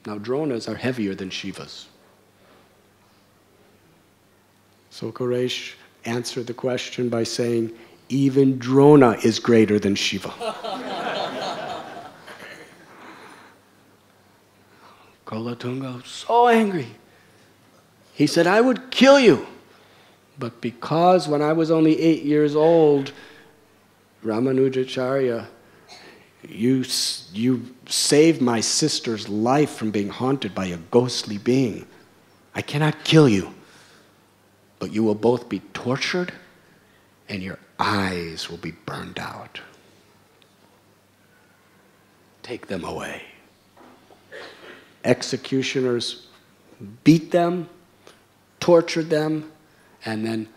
Now Dronas are heavier than Shivas. So Kuresh answered the question by saying, even Drona is greater than Shiva. Kolatunga was so angry. He said, I would kill you. But because when I was only 8 years old, Ramanujacharya, you saved my sister's life from being haunted by a ghostly being. I cannot kill you, but you will both be tortured and your eyes will be burned out. Take them away. Executioners beat them, tortured them, and then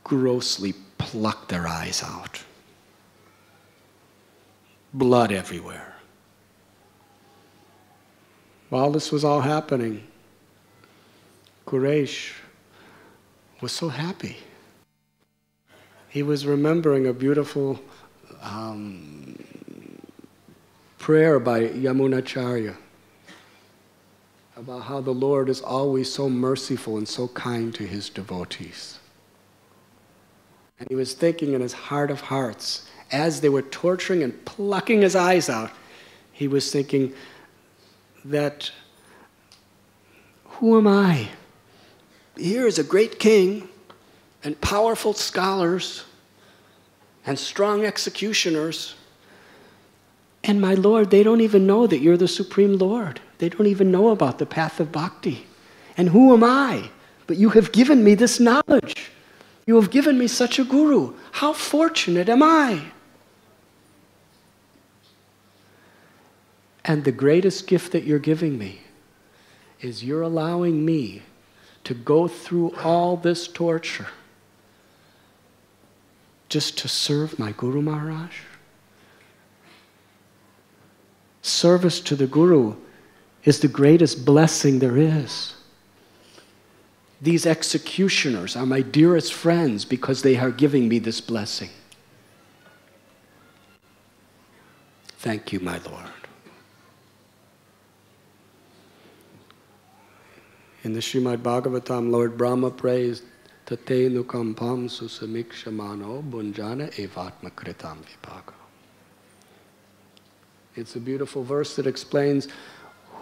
grossly plucked their eyes out. Blood everywhere. While this was all happening, Kuresh was so happy. He was remembering a beautiful prayer by Yamunacharya about how the Lord is always so merciful and so kind to his devotees. And he was thinking in his heart of hearts, as they were torturing and plucking his eyes out, he was thinking that, who am I? Here is a great king and powerful scholars and strong executioners. And my Lord, they don't even know that you're the Supreme Lord. They don't even know about the path of bhakti. And who am I? But you have given me this knowledge. You have given me such a guru. How fortunate am I? And the greatest gift that you're giving me is you're allowing me to go through all this torture just to serve my Guru Maharaj. Service to the Guru is the greatest blessing there is. These executioners are my dearest friends because they are giving me this blessing. Thank you, my Lord. In the Srimad Bhagavatam, Lord Brahma praised, Tate nukampam susamikshamano bunjana evatma kritam vibhaga. It's a beautiful verse that explains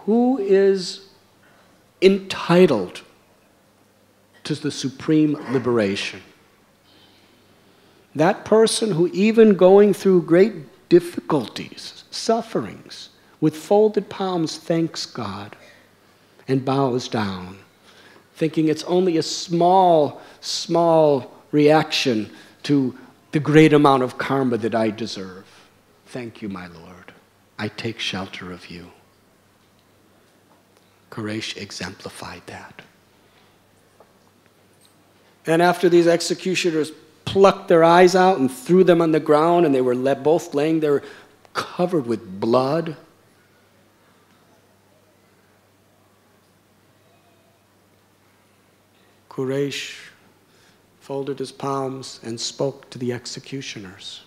who is entitled to the supreme liberation. That person who, even going through great difficulties, sufferings, with folded palms thanks God and bows down, thinking it's only a small reaction to the great amount of karma that I deserve. Thank you, my Lord. I take shelter of you. Kuresh exemplified that. And after these executioners plucked their eyes out and threw them on the ground, and they were both laying there covered with blood, Kuresh folded his palms and spoke to the executioners.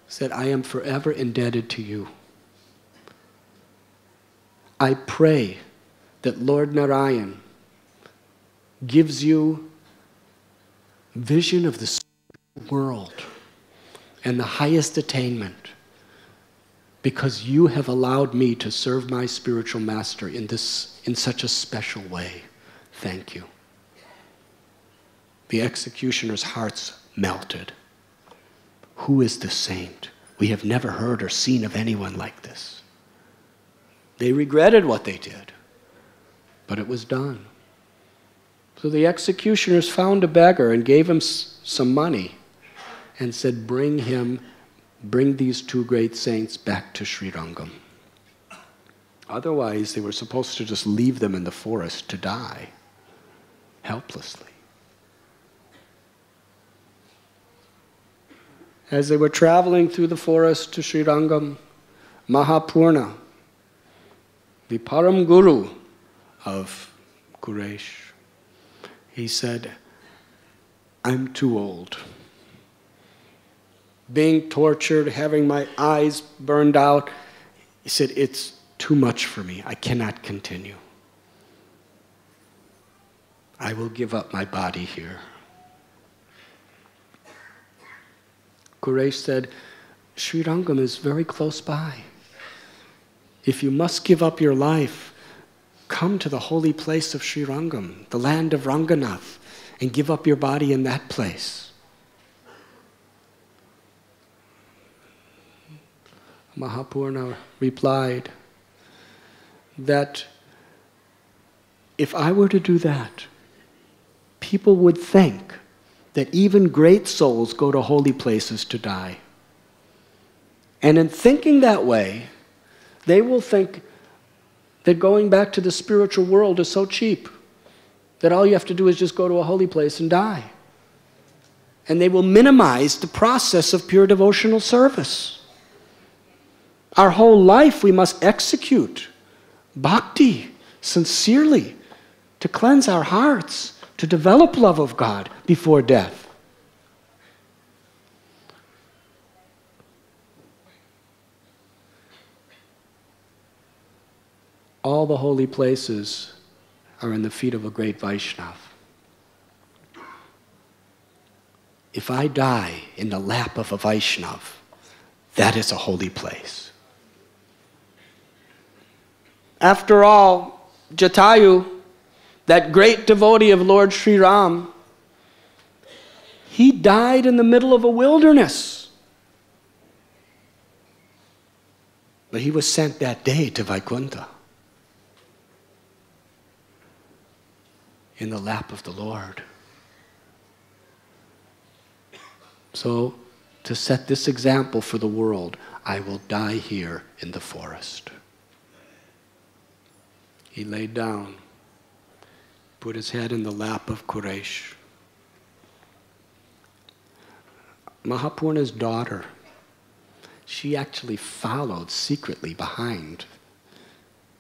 Said, I am forever indebted to you. I pray that Lord Narayan gives you vision of the world and the highest attainment, because you have allowed me to serve my spiritual master in such a special way. Thank you. The executioners' hearts melted. Who is the saint? We have never heard or seen of anyone like this. They regretted what they did, but it was done. So the executioners found a beggar and gave him some money and said, bring these two great saints back to Sri Rangam. Otherwise, they were supposed to just leave them in the forest to die helplessly. As they were traveling through the forest to Sri Rangam, Mahapurna, the Param Guru of Kuresh, he said, I'm too old. Being tortured, having my eyes burned out, He said, it's too much for me. I cannot continue. I will give up my body here. Kuresh said, Sri Rangam is very close by. If you must give up your life, come to the holy place of Sri Rangam, the land of Ranganath, and give up your body in that place. Mahapurna replied that if I were to do that, people would think that even great souls go to holy places to die. And in thinking that way, they will think that going back to the spiritual world is so cheap, that all you have to do is just go to a holy place and die. And they will minimize the process of pure devotional service. Our whole life we must execute bhakti sincerely to cleanse our hearts, to develop love of God before death. All the holy places are in the feet of a great Vaishnava. If I die in the lap of a Vaishnava, that is a holy place. After all, Jatayu, that great devotee of Lord Sri Ram, he died in the middle of a wilderness. But he was sent that day to Vaikuntha in the lap of the Lord. So, to set this example for the world, I will die here in the forest. He laid down, put his head in the lap of Kuresh. Mahapurna's daughter, she actually followed secretly behind,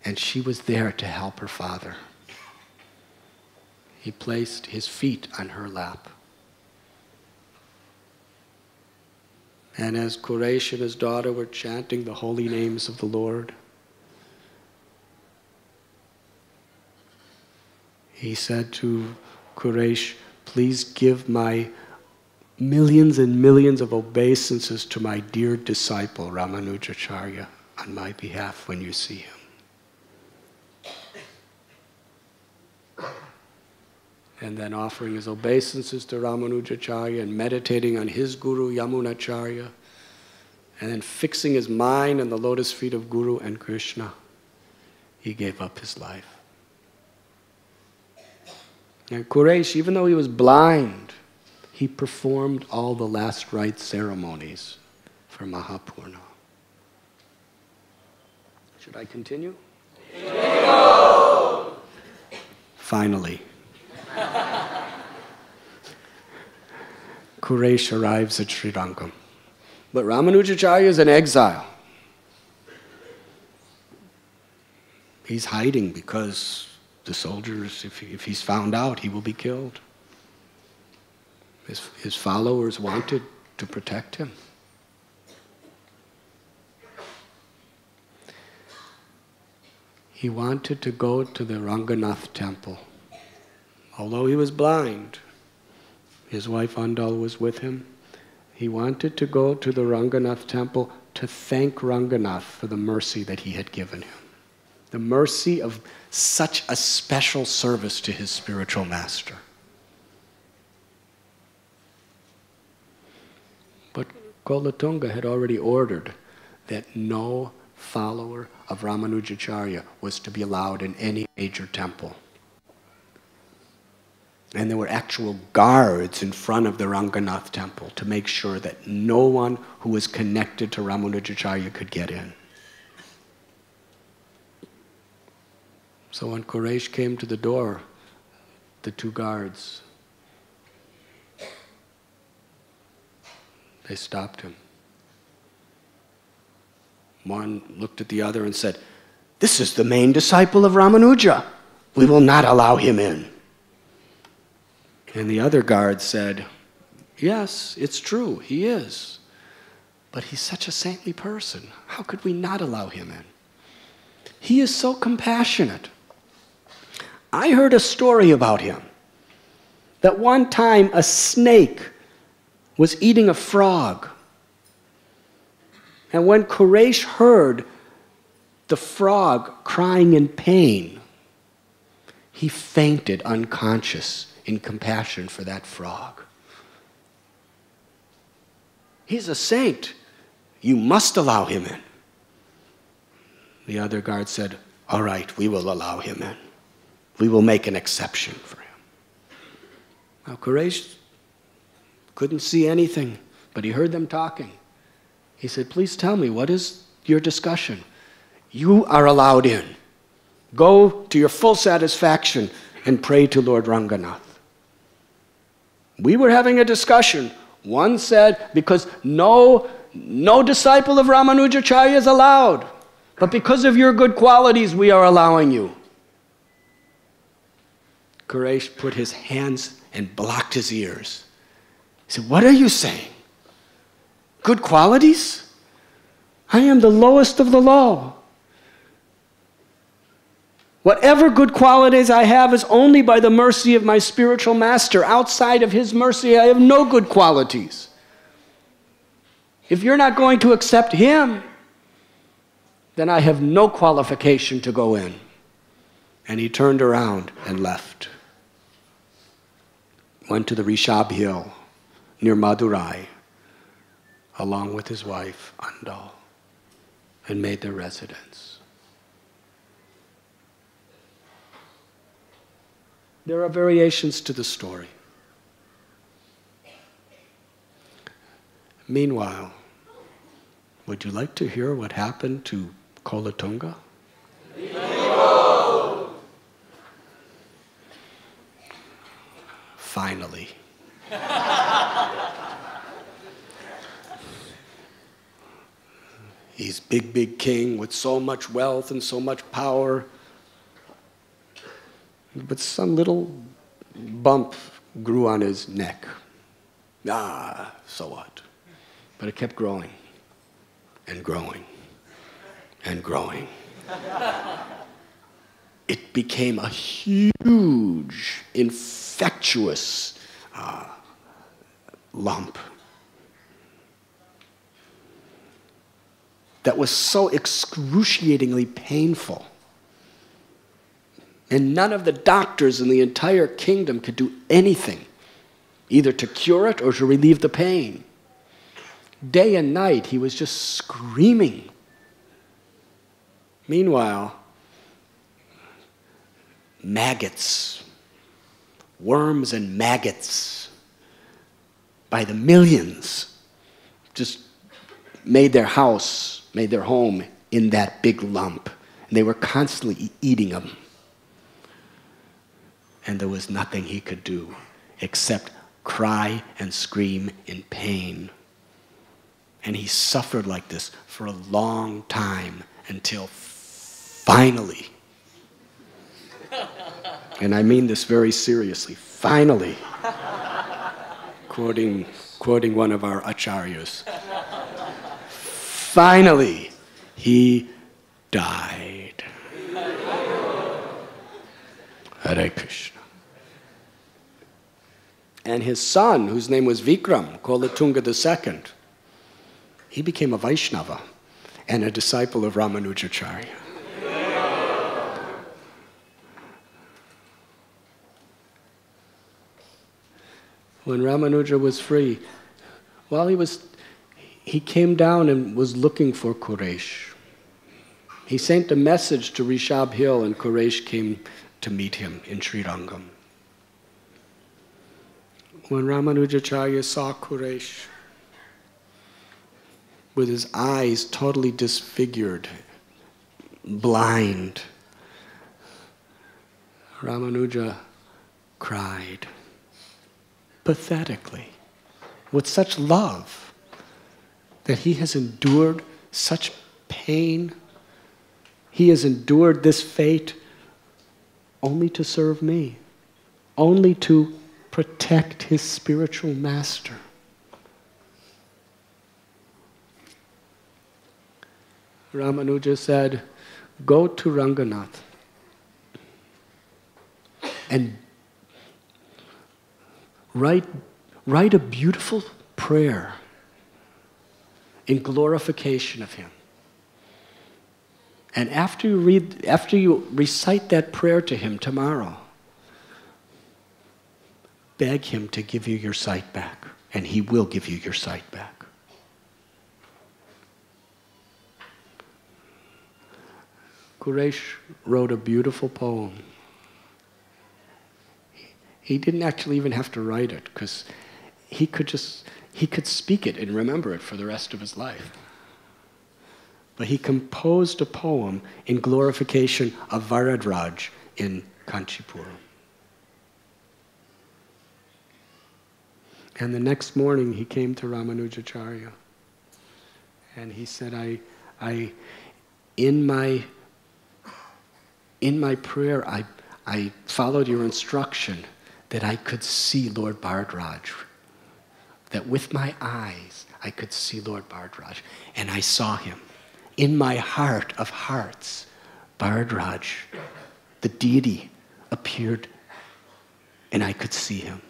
and she was there to help her father. He placed his feet on her lap. And as Kuresh and his daughter were chanting the holy names of the Lord, he said to Kuresh, please give my millions and millions of obeisances to my dear disciple Ramanujacharya on my behalf when you see him. And then offering his obeisances to Ramanujacharya and meditating on his guru Yamunacharya, and then fixing his mind on the lotus feet of Guru and Krishna, he gave up his life. And Kuresh, even though he was blind, he performed all the last rite ceremonies for Mahapurna. Should I continue? No! Finally, Kuresh arrives at Sri Rangam. But Ramanujacharya is in exile. He's hiding because the soldiers, if he's found out, he will be killed. His followers wanted to protect him. He wanted to go to the Ranganath temple. Although he was blind, his wife Andal was with him. He wanted to go to the Ranganath temple to thank Ranganath for the mercy that he had given him. The mercy of such a special service to his spiritual master. But Kolatunga had already ordered that no follower of Ramanujacharya was to be allowed in any major temple. And there were actual guards in front of the Ranganath temple to make sure that no one who was connected to Ramanujacharya could get in. So when Kuresh came to the door, the two guards, they stopped him. One looked at the other and said, "This is the main disciple of Ramanuja. We will not allow him in." And the other guard said, "Yes, it's true, he is. But he's such a saintly person. How could we not allow him in?" He is so compassionate. I heard a story about him, that one time a snake was eating a frog. And when Kuresh heard the frog crying in pain, he fainted unconscious in compassion for that frog. He's a saint. You must allow him in. The other guard said, all right, we will allow him in. We will make an exception for him. Now, Kuresh couldn't see anything, but he heard them talking. He said, please tell me, what is your discussion? You are allowed in. Go to your full satisfaction and pray to Lord Ranganath. We were having a discussion. One said, because no disciple of Ramanujacharya is allowed, but because of your good qualities, we are allowing you. Kuresh put his hands and blocked his ears. He said, what are you saying? Good qualities? I am the lowest of the low. Whatever good qualities I have is only by the mercy of my spiritual master. Outside of his mercy, I have no good qualities. If you're not going to accept him, then I have no qualification to go in. And he turned around and left. Went to the Rishabh Hill near Madurai, along with his wife, Andal, and made their residence. There are variations to the story. Meanwhile, would you like to hear what happened to Kolatunga? No. Finally. He's big king with so much wealth and so much power. But some little bump grew on his neck. So what? But it kept growing and growing and growing. It became a huge, infectious lump that was so excruciatingly painful. And none of the doctors in the entire kingdom could do anything, either to cure it or to relieve the pain. Day and night, he was just screaming. Meanwhile, maggots, worms and maggots, by the millions, just made their house, made their home in that big lump. And they were constantly eating them. And there was nothing he could do except cry and scream in pain. And he suffered like this for a long time until finally, and I mean this very seriously, finally, quoting one of our acharyas, finally, he died. Hare Krishna. And his son, whose name was Vikram, Kolatunga II, he became a Vaishnava and a disciple of Ramanujacharya. When Ramanuja was free, while he came down and was looking for Kuresh. He sent a message to Rishabh Hill, and Kuresh came to meet him in Srirangam. When Ramanujacharya saw Kuresh with his eyes totally disfigured, blind, Ramanuja cried pathetically, with such love, that he has endured such pain. He has endured this fate only to serve me, only to protect his spiritual master. Ramanuja said, go to Ranganath and write a beautiful prayer in glorification of him. And after you recite that prayer to him tomorrow, beg him to give you your sight back, and he will give you your sight back. Kuresh wrote a beautiful poem. He didn't actually even have to write it, because he could speak it and remember it for the rest of his life. But he composed a poem in glorification of Varadraj in Kanchipuram. And the next morning he came to Ramanujacharya and he said, in my prayer, I followed your instruction that I could see Lord Bharadraj, that with my eyes I could see Lord Bharadraj, and I saw him. In my heart of hearts, Bharadraj, the deity, appeared, and I could see him.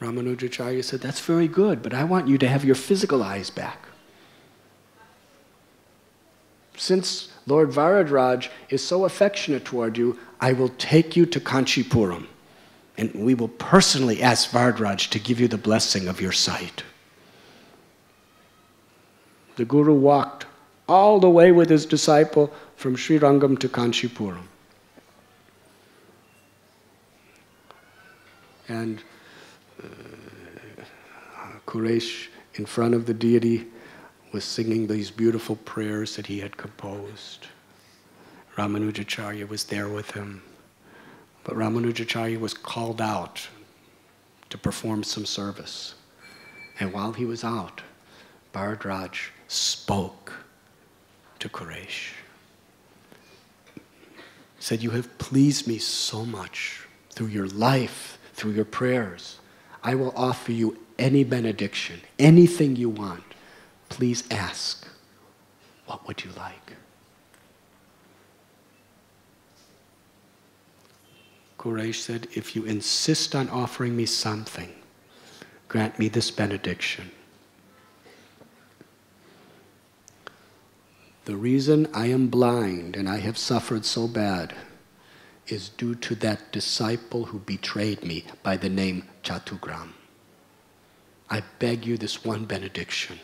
Ramanujacharya said, that's very good, but I want you to have your physical eyes back. Since Lord Varadraj is so affectionate toward you, I will take you to Kanchipuram, and we will personally ask Varadraj to give you the blessing of your sight. The Guru walked all the way with his disciple from Srirangam to Kanchipuram. And Kuresh, in front of the deity, was singing these beautiful prayers that he had composed. Ramanujacharya was there with him. But Ramanujacharya was called out to perform some service. And while he was out, Bharadraj spoke to Kuresh. He said, you have pleased me so much through your life, through your prayers. I will offer you any benediction, anything you want. Please ask, what would you like? Kuresh said, if you insist on offering me something, grant me this benediction. The reason I am blind and I have suffered so bad is due to that disciple who betrayed me by the name Chatugram. I beg you this one benediction.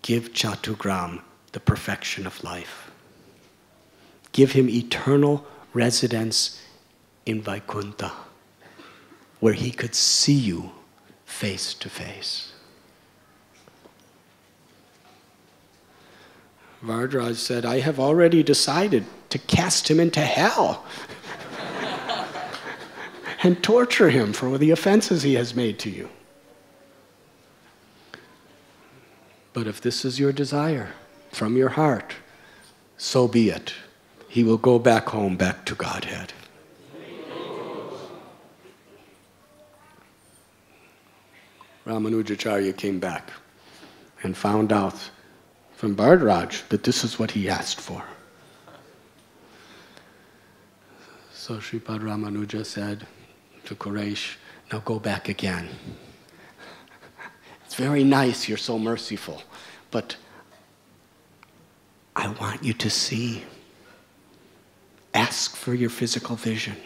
Give Chatugram the perfection of life. Give him eternal residence in Vaikuntha, where he could see you face to face. Varadraj said, I have already decided to cast him into hell and torture him for the offenses he has made to you. But if this is your desire from your heart, so be it. He will go back home, back to Godhead. Ramanujacharya came back and found out from Bharadraj that this is what he asked for. So Sripad Ramanuja said to Kuresh, now go back again. It's very nice, you're so merciful, but I want you to see. Ask for your physical vision.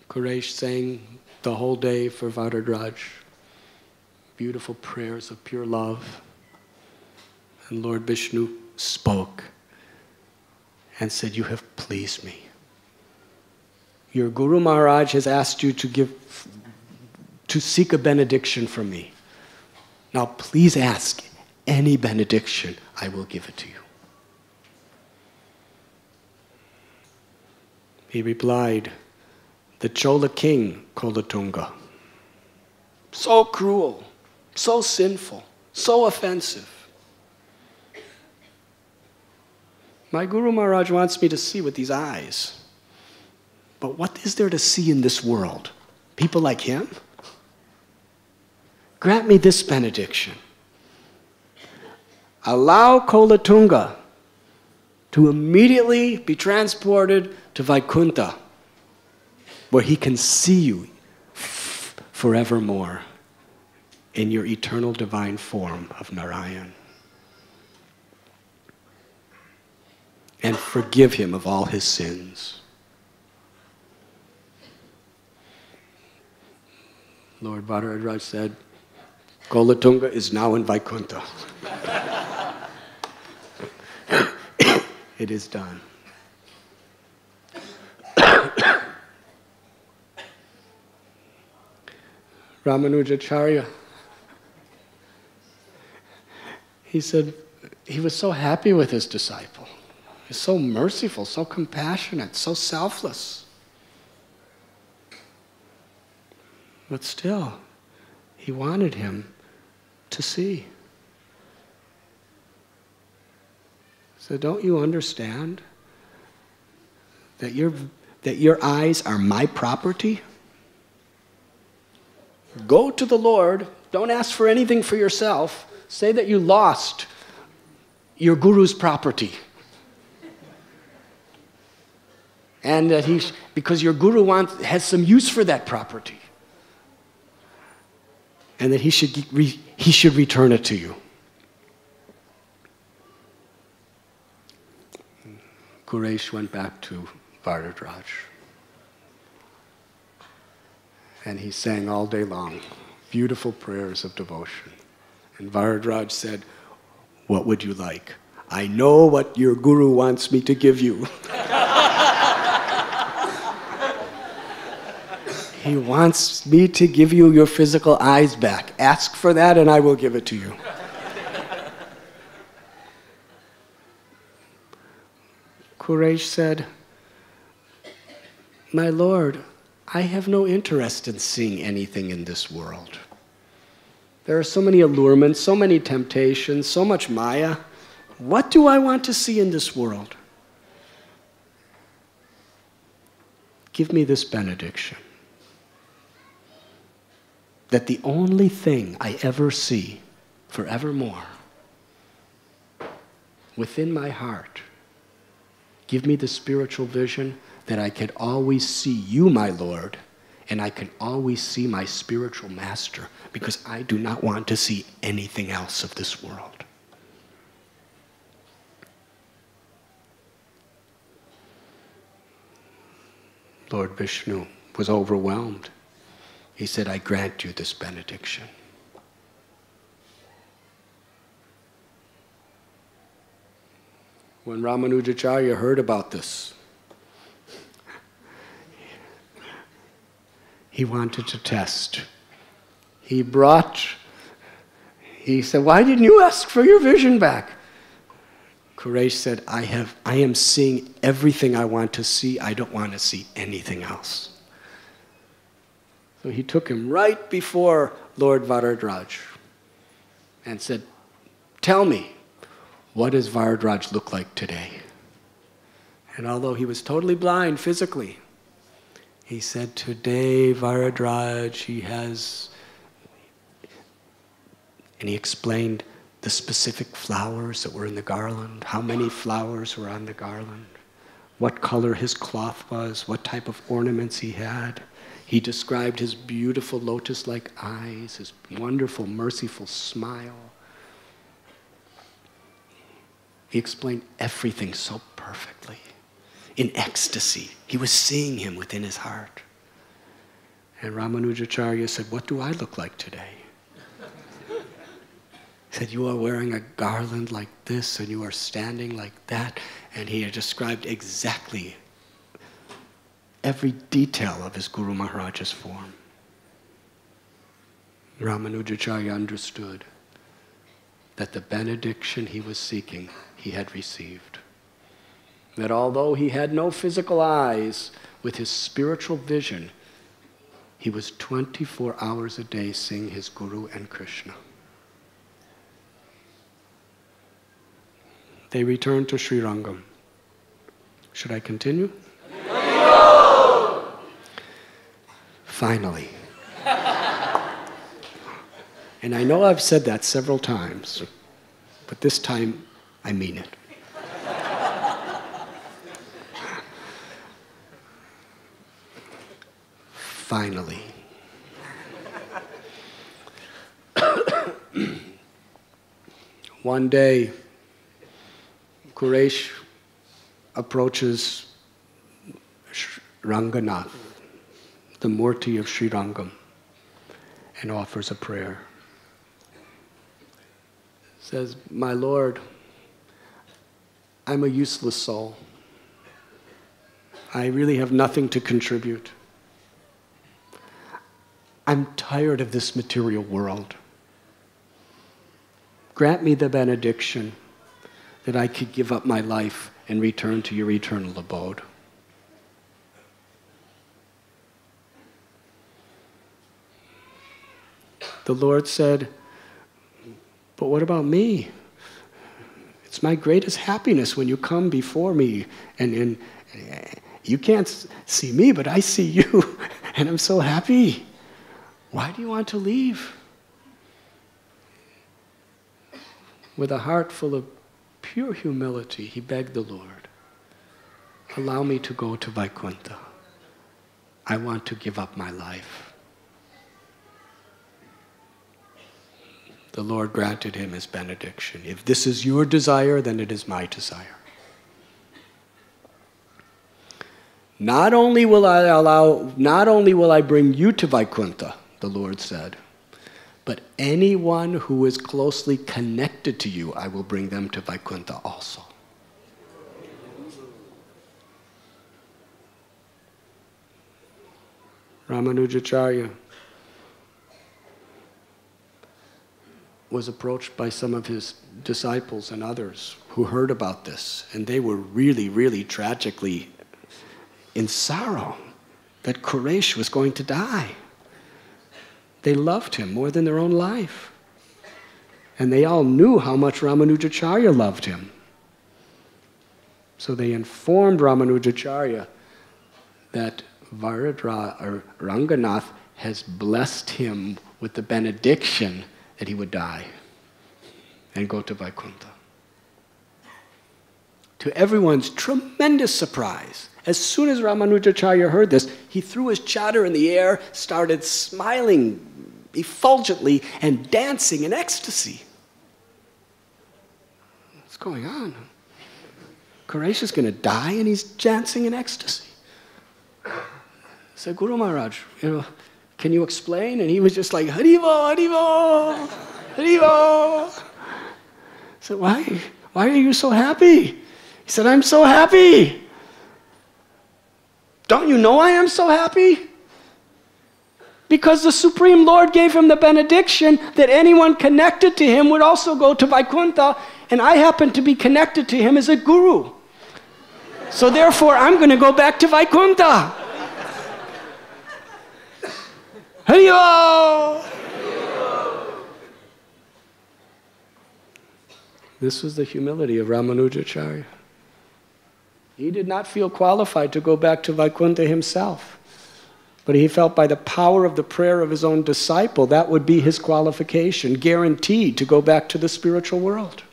Kuresh sang the whole day for Varadraj. Beautiful prayers of pure love. And Lord Vishnu spoke and said, you have pleased me. Your Guru Maharaj has asked you to seek a benediction from me. Now please ask any benediction, I will give it to you. He replied, the Chola king, Kolatunga, so cruel, so sinful, so offensive. My Guru Maharaj wants me to see with these eyes. But what is there to see in this world? People like him? grant me this benediction. Allow Kolatunga to immediately be transported to Vaikuntha, where he can see you forevermore in your eternal divine form of Narayan. And forgive him of all his sins. Lord Radharaj said, Kolatunga is now in Vaikuntha. It is done. Ramanujacharya, he said he was so happy with his disciple. He was so merciful, so compassionate, so selfless. But still, he wanted him to see. So don't you understand that your eyes are my property? Go to the Lord, don't ask for anything for yourself. Say that you lost your guru's property. And that because your guru has some use for that property. And that he should return it to you. Kuresh went back to Varadraj. And he sang all day long beautiful prayers of devotion. And Varadraj said, what would you like? I know what your guru wants me to give you. He wants me to give you your physical eyes back. Ask for that and I will give it to you. Kuresh said, my Lord, I have no interest in seeing anything in this world. There are so many allurements, so many temptations, so much maya. What do I want to see in this world? Give me this benediction. That the only thing I ever see forevermore within my heart, give me the spiritual vision that I can always see you, my Lord, and I can always see my spiritual master, because I do not want to see anything else of this world. Lord Vishnu was overwhelmed. He said, I grant you this benediction. When Ramanujacharya heard about this, he wanted to test. He said, why didn't you ask for your vision back? Kuresh said, I am seeing everything I want to see. I don't want to see anything else. So he took him right before Lord Varadraj and said, tell me, what does Varadraj look like today? And although he was totally blind physically, he said, today Varadraj, he has, and he explained the specific flowers that were in the garland, how many flowers were on the garland, what color his cloth was, what type of ornaments he had. He described his beautiful lotus-like eyes, his wonderful, merciful smile. He explained everything so perfectly. In ecstasy, he was seeing him within his heart. And Ramanujacharya said, what do I look like today? He said, you are wearing a garland like this, and you are standing like that. And he had described exactly every detail of his Guru Maharaj's form. Ramanujacharya understood that the benediction he was seeking, he had received. That although he had no physical eyes, with his spiritual vision, he was 24 hours a day seeing his Guru and Krishna. They returned to Sri Rangam. Should I continue? Finally. And I know I've said that several times, but this time I mean it. Finally. One day, Kuresh approaches Ranganath, the Murti of Sri Rangam, and offers a prayer. Says, "My Lord, I'm a useless soul. I really have nothing to contribute. I'm tired of this material world. Grant me the benediction that I could give up my life and return to your eternal abode." The Lord said, "But what about me? It's my greatest happiness when you come before me, and you can't see me, but I see you, and I'm so happy. Why do you want to leave?" With a heart full of pure humility, he begged the Lord, "Allow me to go to Vaikuntha. I want to give up my life." The Lord granted him his benediction. "If this is your desire, then it is my desire. Not only will I bring you to Vaikuntha," the Lord said, "but anyone who is closely connected to you, I will bring them to Vaikuntha also." Ramanujacharya was approached by some of his disciples and others who heard about this, and they were really, really tragically in sorrow that Kuresh was going to die. They loved him more than their own life. And they all knew how much Ramanujacharya loved him. So they informed Ramanujacharya that Ranganath has blessed him with the benediction that he would die and go to Vaikuntha. To everyone's tremendous surprise, as soon as Ramanujacharya heard this, he threw his chadar in the air, started smiling effulgently and dancing in ecstasy. What's going on? Kuresh is going to die and he's dancing in ecstasy. I said, "Guru Maharaj, can you explain?" And he was just like, "Haribo, Haribo, Haribo." I said, why are you so happy? He said, "I'm so happy. Don't you know I am so happy? Because the Supreme Lord gave him the benediction that anyone connected to him would also go to Vaikuntha, and I happen to be connected to him as a guru. So therefore, I'm going to go back to Vaikuntha." Haribo! This was the humility of Ramanujacharya. He did not feel qualified to go back to Vaikuntha himself, but he felt by the power of the prayer of his own disciple, that would be his qualification, guaranteed to go back to the spiritual world.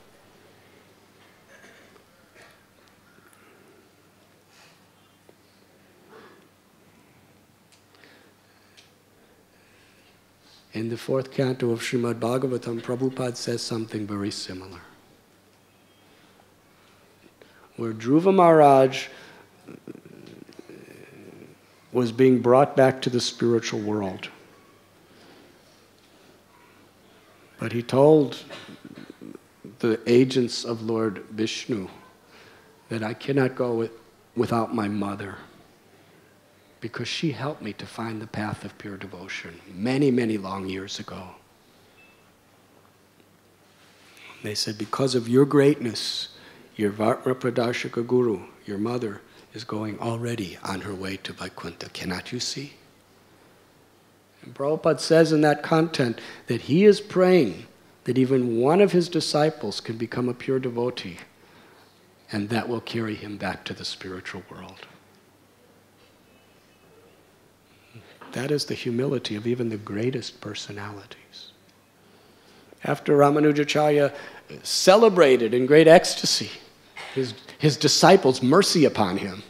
In the 4th canto of Srimad Bhagavatam, Prabhupada says something very similar. Where Dhruva Maharaj was being brought back to the spiritual world. But he told the agents of Lord Vishnu that I cannot go without my mother, because she helped me to find the path of pure devotion many, many long years ago. They said, because of your greatness, your Vatma Pradarshaka Guru, your mother, is going already on her way to Vaikuntha. Cannot you see? And Prabhupada says in that content that he is praying that even one of his disciples can become a pure devotee, and that will carry him back to the spiritual world. That is the humility of even the greatest personalities. After Ramanujacharya celebrated in great ecstasy his disciples' mercy upon him,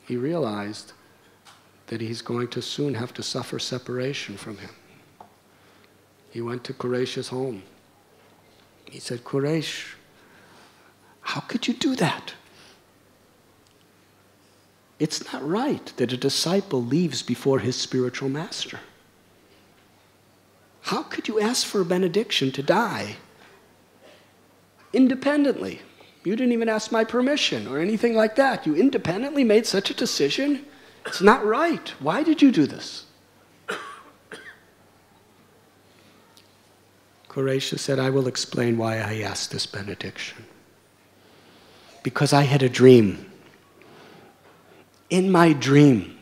he realized that he's going to soon have to suffer separation from him. He went to Kuresh' home. He said, Kuresh, how could you do that? It's not right that a disciple leaves before his spiritual master. How could you ask for a benediction to die independently? You didn't even ask my permission or anything like that. You independently made such a decision? It's not right. Why did you do this? Kuresh said, I will explain why I asked this benediction. Because I had a dream. In my dream,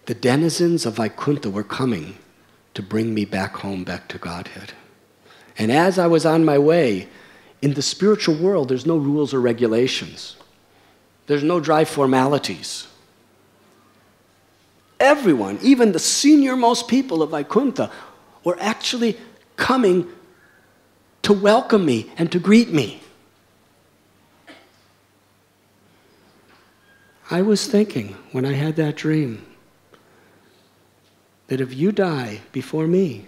the denizens of Vaikuntha were coming to bring me back home, back to Godhead. And as I was on my way, in the spiritual world, there's no rules or regulations. There's no dry formalities. Everyone, even the senior-most people of Vaikuntha, were actually coming to welcome me and to greet me. I was thinking, when I had that dream, that if you die before me,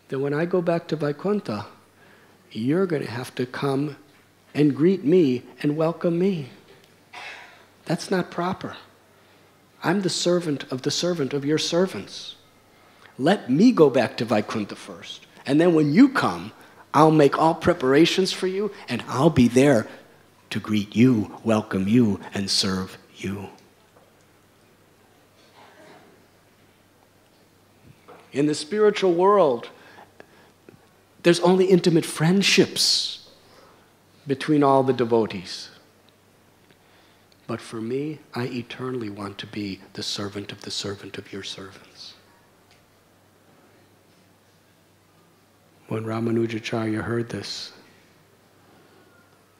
then when I go back to Vaikuntha, you're going to have to come and greet me and welcome me. That's not proper. I'm the servant of your servants. Let me go back to Vaikuntha first. And then when you come, I'll make all preparations for you, and I'll be there to greet you, welcome you, and serve you. In the spiritual world, there's only intimate friendships between all the devotees. But for me, I eternally want to be the servant of your servants. When Ramanujacharya heard this,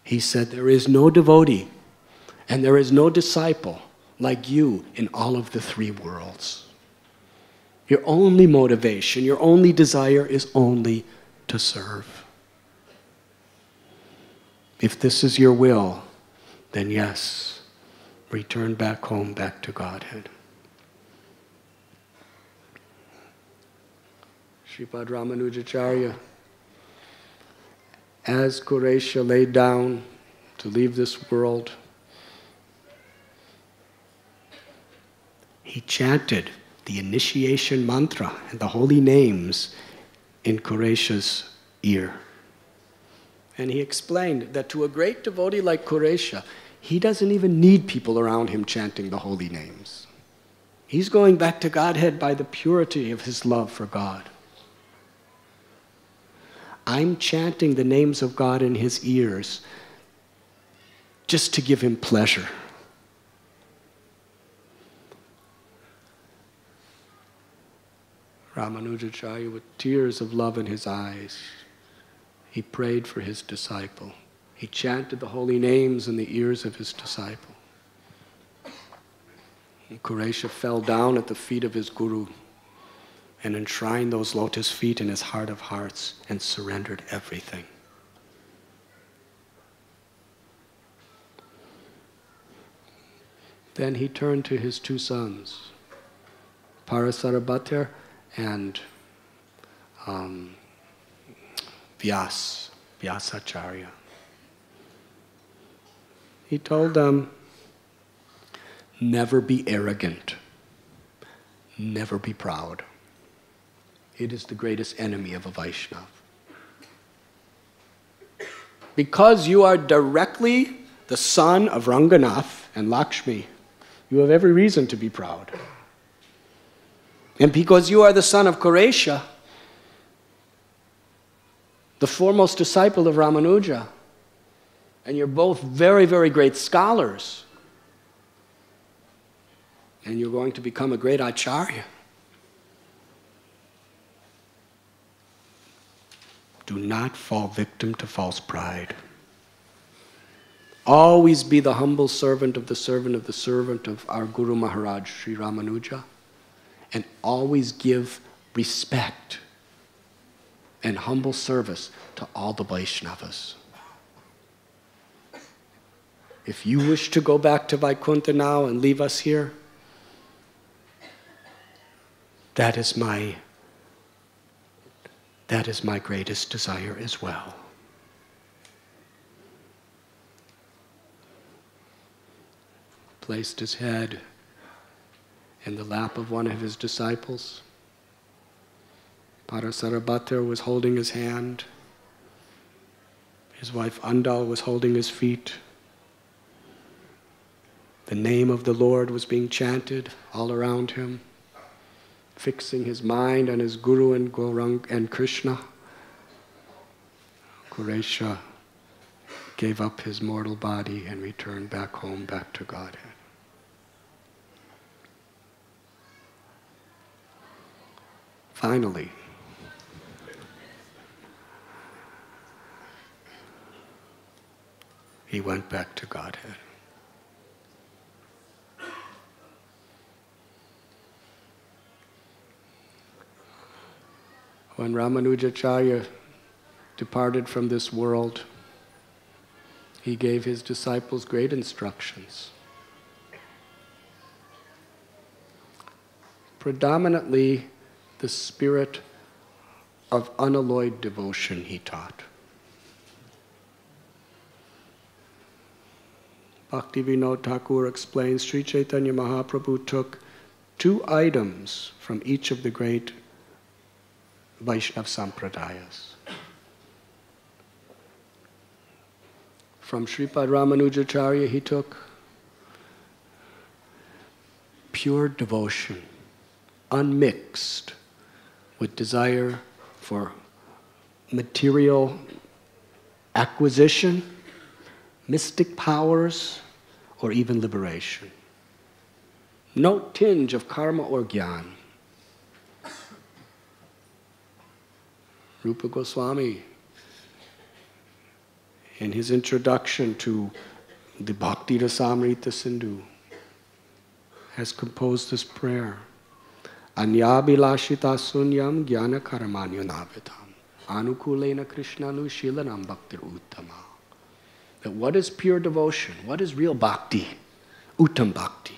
he said, there is no devotee and there is no disciple like you in all of the three worlds. Your only motivation, your only desire is only to serve. If this is your will, then yes, return back home, back to Godhead. Sripad Ramanujacharya, as Kuresh laid down to leave this world, he chanted the initiation mantra and the holy names in Kuresh's ear. And he explained that to a great devotee like Kuresh, he doesn't even need people around him chanting the holy names. He's going back to Godhead by the purity of his love for God. I'm chanting the names of God in his ears just to give him pleasure. Ramanujacharya, with tears of love in his eyes, he prayed for his disciple. He chanted the holy names in the ears of his disciple. And Kuresh fell down at the feet of his guru and enshrined those lotus feet in his heart of hearts and surrendered everything. Then he turned to his two sons, Parasarabhatir and Vyasacharya. He told them, never be arrogant, never be proud. It is the greatest enemy of a Vaishnava. Because you are directly the son of Ranganath and Lakshmi, you have every reason to be proud. And because you are the son of Kuresha, the foremost disciple of Ramanuja, and you're both very, very great scholars, and you're going to become a great acharya, do not fall victim to false pride. Always be the humble servant of the servant of the servant of our Guru Maharaj, Sri Ramanuja, and always give respect and humble service to all the Vaishnavas. If you wish to go back to Vaikuntha now and leave us here, that is my greatest desire as well. Placed his head in the lap of one of his disciples. Parasarabhatra was holding his hand. His wife Andal was holding his feet. The name of the Lord was being chanted all around him, fixing his mind on his Guru and Gauranga and Krishna. Kuresh gave up his mortal body and returned back home, back to Godhead. Finally, he went back to Godhead. When Ramanujacharya departed from this world, he gave his disciples great instructions. Predominantly, the spirit of unalloyed devotion he taught. Bhaktivinoda Thakur explains, Sri Chaitanya Mahaprabhu took 2 items from each of the great Vaishnav Sampradayas. From Sripad Ramanujacharya he took pure devotion, unmixed with desire for material acquisition, mystic powers, or even liberation. No tinge of karma or jnana. Rupa Goswami, in his introduction to the Bhakti Rasamrita Sindhu, has composed this prayer. Anyabhilashita sunyam jnana karamanyanavitam anukulena krishnanu shilanam bhaktir uttama. That what is pure devotion? What is real bhakti? Uttam bhakti.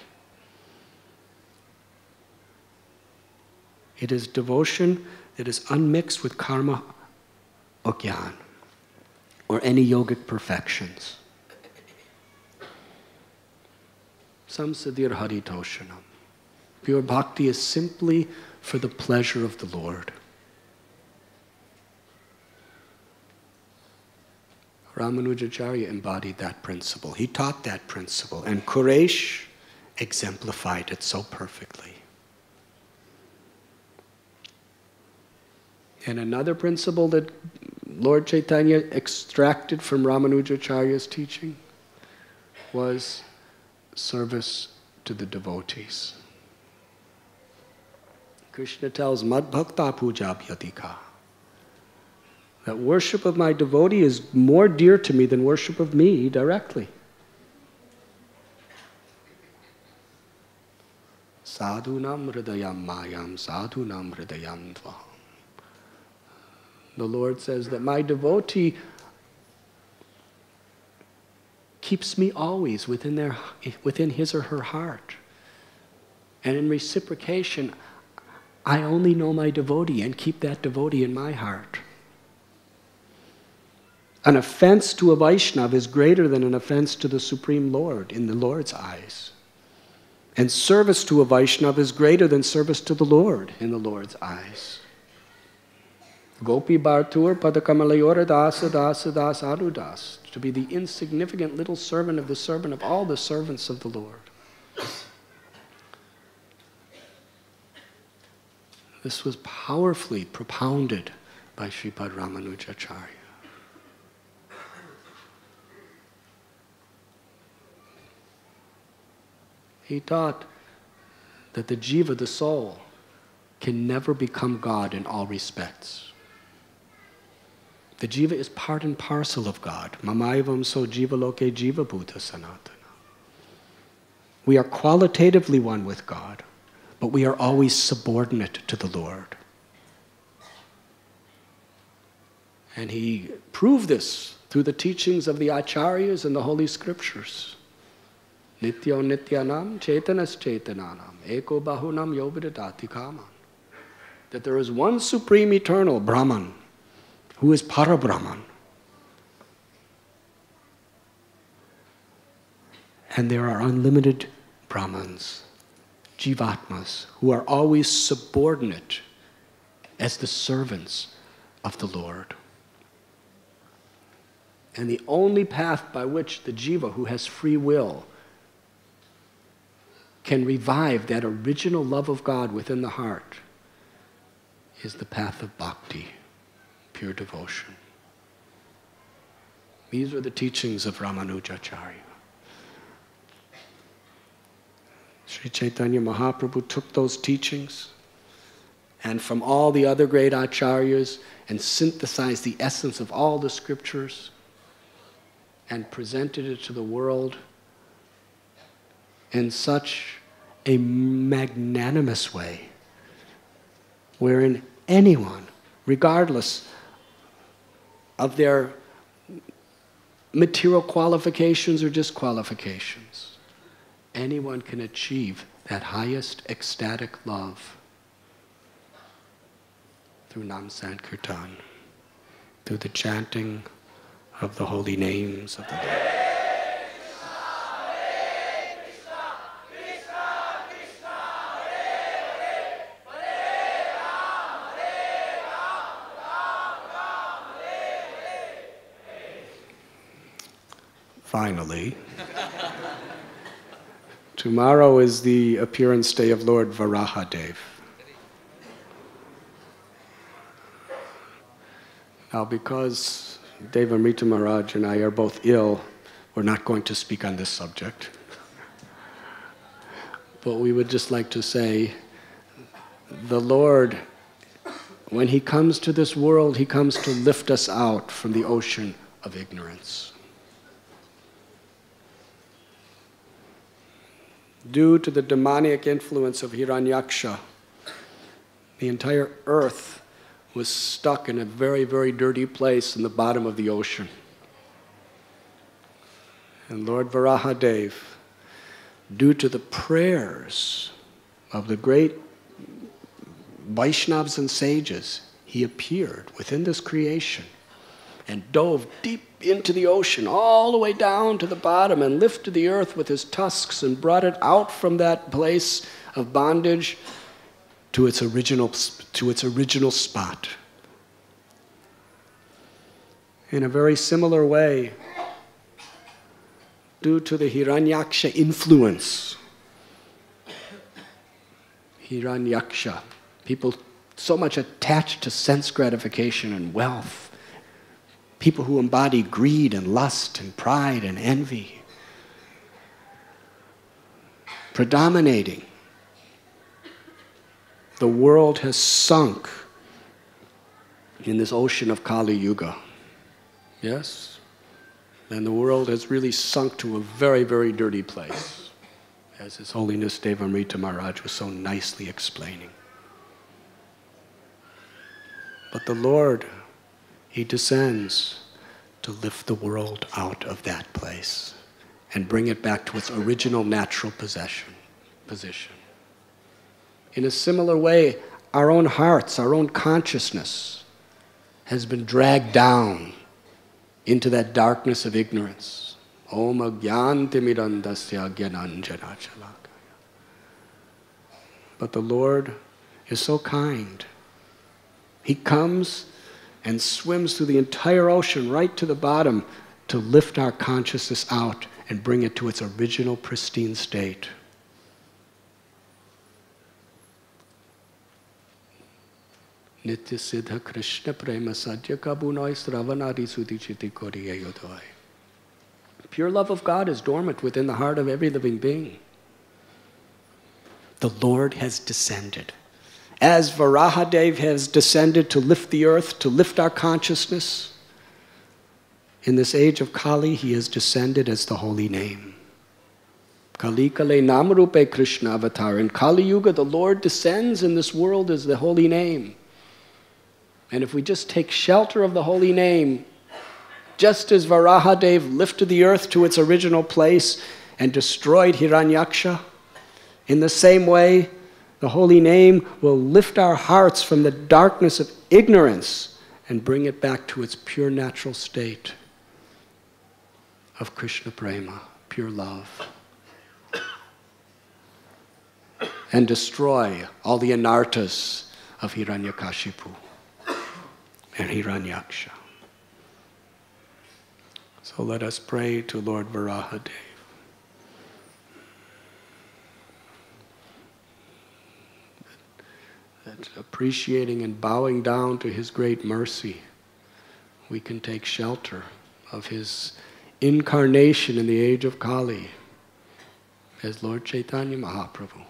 It is devotion that is unmixed with karma or jnana, or any yogic perfections. Samsadir haritoshanam. Pure bhakti is simply for the pleasure of the Lord. Ramanujacharya embodied that principle. He taught that principle, and Kuresh exemplified it so perfectly. And another principle that Lord Chaitanya extracted from Ramanujacharya's teaching was service to the devotees. Krishna tells Mad Bhakta Puja Bhyadika that worship of my devotee is more dear to me than worship of me directly. Sadhunam hridayam mayam, sadhunam hridayam dvaham. The Lord says that my devotee keeps me always within his or her heart. And in reciprocation, I only know my devotee and keep that devotee in my heart. An offense to a Vaishnava is greater than an offense to the Supreme Lord in the Lord's eyes. And service to a Vaishnava is greater than service to the Lord in the Lord's eyes. Gopi Bhartur Padakamalayora Dasa Dasa Das Arudas, to be the insignificant little servant of all the servants of the Lord. This was powerfully propounded by Sripad Ramanujacharya. He taught that the jiva, the soul, can never become God in all respects. The jiva is part and parcel of God. Mamaivam so jiva loke jiva bhuta sanatana. We are qualitatively one with God, but we are always subordinate to the Lord. And he proved this through the teachings of the acharyas and the Holy Scriptures. Nityo nityanam chetanas chetananam eko bahunam yovidadati kaman. That there is one supreme eternal Brahman who is Parabrahman. And there are unlimited Brahmans, Jivatmas, who are always subordinate as the servants of the Lord. And the only path by which the jiva who has free will can revive that original love of God within the heart is the path of bhakti, pure devotion. These are the teachings of Ramanujacharya. Sri Chaitanya Mahaprabhu took those teachings and from all the other great acharyas and synthesized the essence of all the scriptures and presented it to the world in such a magnanimous way, wherein anyone, regardless of their material qualifications or disqualifications, anyone can achieve that highest ecstatic love through Nam Sankirtan, through the chanting of the holy names of the Lord. Finally, tomorrow is the appearance day of Lord Varahadev. Now, because Devamrita Maharaj and I are both ill, we're not going to speak on this subject. But we would just like to say, the Lord, when He comes to this world, He comes to lift us out from the ocean of ignorance. Due to the demonic influence of Hiranyaksha, the entire earth was stuck in a very, very dirty place in the bottom of the ocean. And Lord Varahadev, due to the prayers of the great Vaishnavas and sages, he appeared within this creation and dove deep into the ocean, all the way down to the bottom, and lifted the earth with his tusks and brought it out from that place of bondage to its original spot. In a very similar way, due to the Hiranyaksha influence, Hiranyaksha, people so much attached to sense gratification and wealth, people who embody greed and lust and pride and envy, predominating. The world has sunk in this ocean of Kali Yuga. Yes? And the world has really sunk to a very, very dirty place, as His Holiness Devamrita Maharaj was so nicely explaining. But the Lord, He descends to lift the world out of that place and bring it back to its original natural position. In a similar way, our own hearts, our own consciousness has been dragged down into that darkness of ignorance. Om agyantimirandasya gyananjanachalakaya. But the Lord is so kind. He comes and swims through the entire ocean right to the bottom to lift our consciousness out and bring it to its original pristine state. Nitya Siddha Krishna Prema Sadhya Kabunoi Sravanadi Sudichiti Koriya Yodoi. Pure love of God is dormant within the heart of every living being. The Lord has descended. As Varahadev has descended to lift the earth, to lift our consciousness, In this age of Kali, he has descended as the holy name. Kali Kale Namarupe Krishna avatar. In Kali Yuga, the Lord descends in this world as the holy name. And if we just take shelter of the holy name, just as Varahadev lifted the earth to its original place and destroyed Hiranyaksha, in the same way, the holy name will lift our hearts from the darkness of ignorance and bring it back to its pure natural state of Krishna Prema, pure love. And destroy all the anarthas of Hiranyakashipu and Hiranyaksha. So let us pray to Lord Varahadev. That appreciating and bowing down to his great mercy, we can take shelter of his incarnation in the age of Kali as Lord Chaitanya Mahaprabhu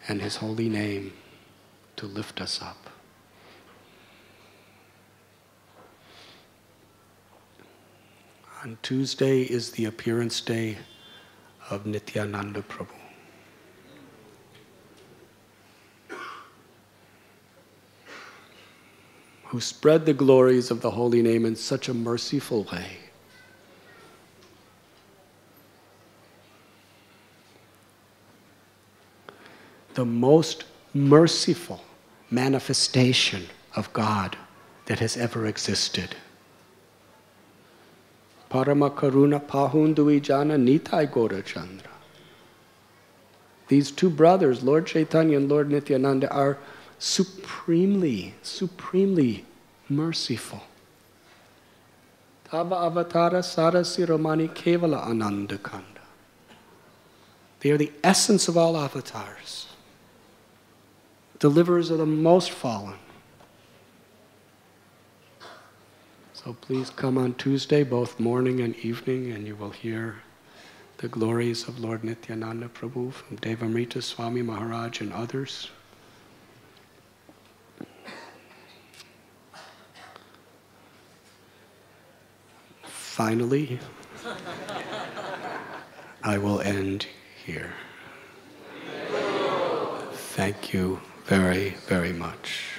and his holy name to lift us up. On Tuesday is the appearance day of Nityananda Prabhu. Who spread the glories of the holy name in such a merciful way. The most merciful manifestation of God that has ever existed. Parama Karuna Pahundui Jana Nitai Gora Chandra. These two brothers, Lord Chaitanya and Lord Nityananda, are supremely merciful. Tava avatara sarasi romani kevala ananda kanda. They are the essence of all avatars. Deliverers of the most fallen. So please come on Tuesday, both morning and evening, and you will hear the glories of Lord Nityananda Prabhu from Devamrita Swami Maharaj and others. Finally, I will end here. Thank you very, very much.